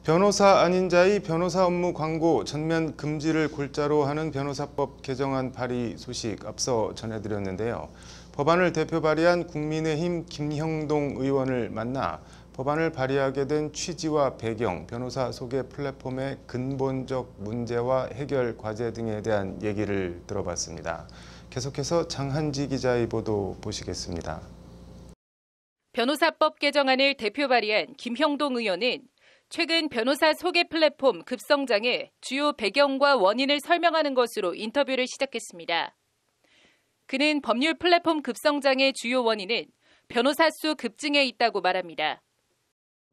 변호사 아닌 자의 변호사 업무 광고 전면 금지를 골자로 하는 변호사법 개정안 발의 소식 앞서 전해드렸는데요. 법안을 대표 발의한 국민의힘 김형동 의원을 만나 법안을 발의하게 된 취지와 배경, 변호사 소개 플랫폼의 근본적 문제와 해결 과제 등에 대한 얘기를 들어봤습니다. 계속해서 장한지 기자의 보도 보시겠습니다. 변호사법 개정안을 대표 발의한 김형동 의원은 최근 변호사 소개 플랫폼 급성장의 주요 배경과 원인을 설명하는 것으로 인터뷰를 시작했습니다. 그는 법률 플랫폼 급성장의 주요 원인은 변호사 수 급증에 있다고 말합니다.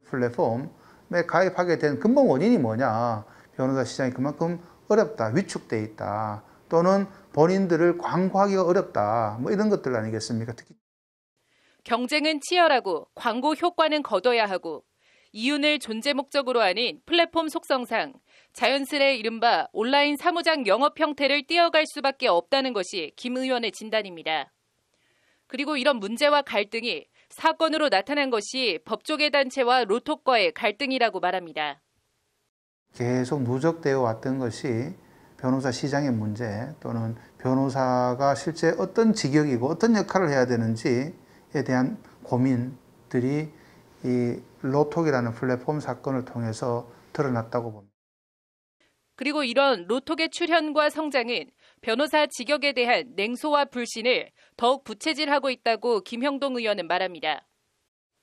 플랫폼에 가입하게 된 근본 원인이 뭐냐? 변호사 시장이 그만큼 어렵다, 위축돼 있다, 또는 본인들을 광고하기가 어렵다, 이런 것들 아니겠습니까? 특히 경쟁은 치열하고 광고 효과는 거둬야 하고 이윤을 존재 목적으로 하는 플랫폼 속성상 자연스레 이른바 온라인 사무장 영업 형태를 띄어갈 수밖에 없다는 것이 김 의원의 진단입니다. 그리고 이런 문제와 갈등이 사건으로 나타난 것이 법조계 단체와 로톡과의 갈등이라고 말합니다. 계속 누적되어 왔던 것이 변호사 시장의 문제, 또는 변호사가 실제 어떤 직역이고 어떤 역할을 해야 되는지에 대한 고민들이 이 로톡이라는 플랫폼 사건을 통해서 드러났다고 봅니다. 그리고 이런 로톡의 출현과 성장은 변호사 직역에 대한 냉소와 불신을 더욱 부채질하고 있다고 김형동 의원은 말합니다.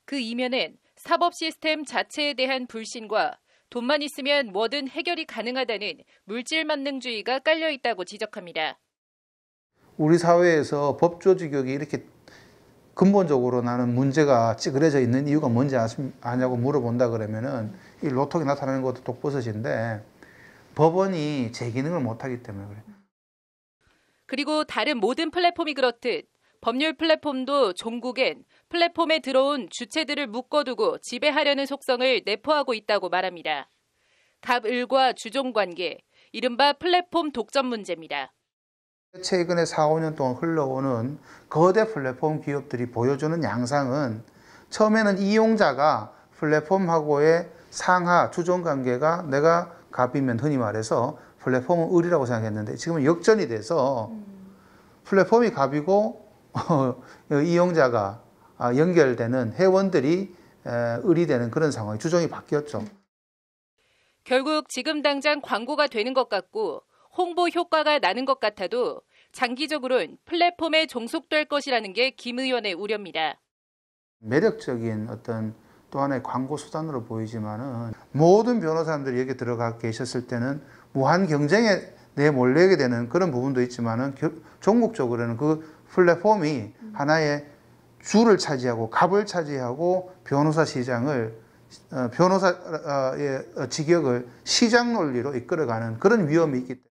그 이면엔 사법 시스템 자체에 대한 불신과 돈만 있으면 뭐든 해결이 가능하다는 물질 만능주의가 깔려 있다고 지적합니다. 우리 사회에서 법조 직역이 이렇게 근본적으로 나는 문제가 찌그러져 있는 이유가 뭔지 아냐고 물어본다 그러면은 이 로톡이 나타나는 것도 독버섯인데 법원이 제 기능을 못하기 때문에 그래요. 그리고 다른 모든 플랫폼이 그렇듯 법률 플랫폼도 종국엔 플랫폼에 들어온 주체들을 묶어두고 지배하려는 속성을 내포하고 있다고 말합니다. 갑을과 주종 관계, 이른바 플랫폼 독점 문제입니다. 최근에 4, 5년 동안 흘러오는 거대 플랫폼 기업들이 보여주는 양상은 처음에는 이용자가 플랫폼하고의 상하 주종 관계가 내가 갑이면 흔히 말해서 플랫폼은 을이라고 생각했는데 지금은 역전이 돼서 플랫폼이 갑이고 이용자가 연결되는 회원들이 을이 되는 그런 상황이 주종이 바뀌었죠. 결국 지금 당장 광고가 되는 것 같고 홍보 효과가 나는 것 같아도 장기적으로는 플랫폼에 종속될 것이라는 게 김 의원의 우려입니다. 매력적인 어떤 또 하나의 광고 수단으로 보이지만은 모든 변호사님들이 여기 들어가 계셨을 때는 무한 경쟁에 내몰리게 되는 그런 부분도 있지만은 종국적으로는 그 플랫폼이 하나의 주를 차지하고 갑을 차지하고 변호사 시장을 변호사의 직역을 시장 논리로 이끌어가는 그런 위험이 있기 때문에.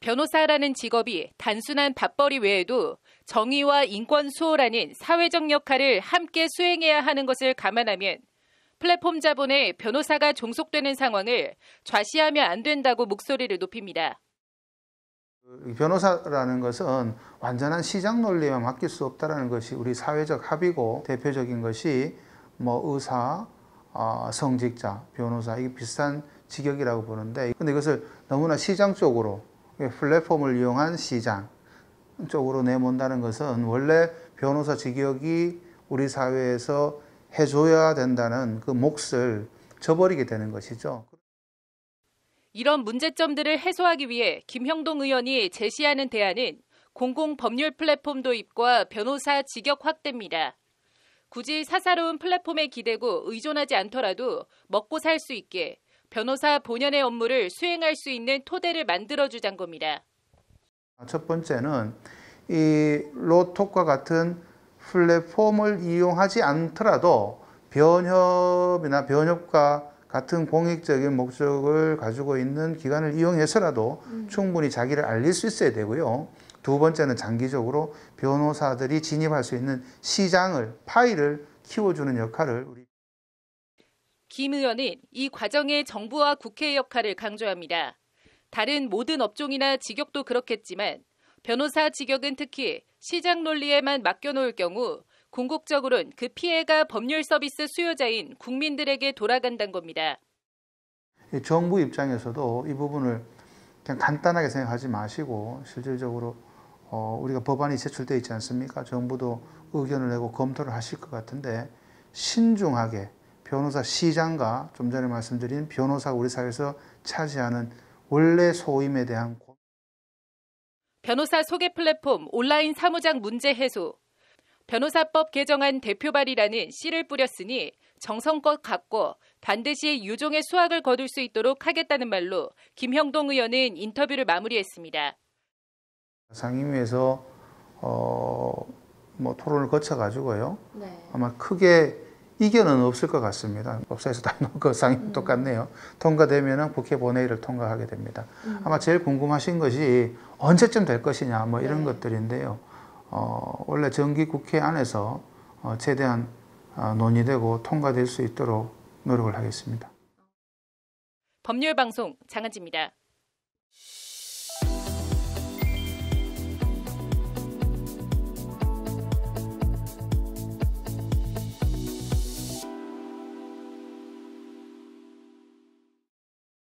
변호사라는 직업이 단순한 밥벌이 외에도 정의와 인권 수호라는 사회적 역할을 함께 수행해야 하는 것을 감안하면 플랫폼 자본에 변호사가 종속되는 상황을 좌시하면 안 된다고 목소리를 높입니다. 변호사라는 것은 완전한 시장 논리만 맡길 수 없다는 것이 우리 사회적 합의고, 대표적인 것이 의사, 성직자, 변호사, 이게 비슷한 직역이라고 보는데, 근데 이것을 너무나 시장 쪽으로, 플랫폼을 이용한 시장 쪽으로 내몬다는 것은 원래 변호사 직역이 우리 사회에서 해줘야 된다는 그 몫을 저버리게 되는 것이죠. 이런 문제점들을 해소하기 위해 김형동 의원이 제시하는 대안은 공공법률 플랫폼 도입과 변호사 직역 확대입니다. 굳이 사사로운 플랫폼에 기대고 의존하지 않더라도 먹고 살 수 있게 변호사 본연의 업무를 수행할 수 있는 토대를 만들어주자는 겁니다. 첫 번째는 이 로톡과 같은 플랫폼을 이용하지 않더라도 변협이나 변협과 같은 공익적인 목적을 가지고 있는 기관을 이용해서라도 충분히 자기를 알릴 수 있어야 되고요. 두 번째는 장기적으로 변호사들이 진입할 수 있는 시장을, 파이를 키워주는 역할을 김 의원은 이 과정에 정부와 국회의 역할을 강조합니다. 다른 모든 업종이나 직역도 그렇겠지만 변호사 직역은 특히 시장 논리에만 맡겨놓을 경우 궁극적으로는 그 피해가 법률 서비스 수요자인 국민들에게 돌아간다는 겁니다. 이 정부 입장에서도 이 부분을 그냥 간단하게 생각하지 마시고 실질적으로 우리가 법안이 제출되어 있지 않습니까? 정부도 의견을 내고 검토를 하실 것 같은데 신중하게 변호사 시장과 좀 전에 말씀드린 변호사가 우리 사회에서 차지하는 원래 소임에 대한 변호사 소개 플랫폼 온라인 사무장 문제 해소, 변호사법 개정안 대표 발의라는 씨를 뿌렸으니 정성껏 갖고 반드시 유종의 수확을 거둘 수 있도록 하겠다는 말로 김형동 의원은 인터뷰를 마무리했습니다. 상임위에서 뭐 토론을 거쳐가지고요. 네. 아마 크게 이견은 없을 것 같습니다. 법사에서 다 놓고 상임위 똑같네요. 통과되면은 국회 본회의를 통과하게 됩니다. 아마 제일 궁금하신 것이 언제쯤 될 것이냐 뭐 이런 것들인데요. 원래 정기 국회 안에서 최대한 논의되고 통과될 수 있도록 노력을 하겠습니다. 법률방송 장한지입니다.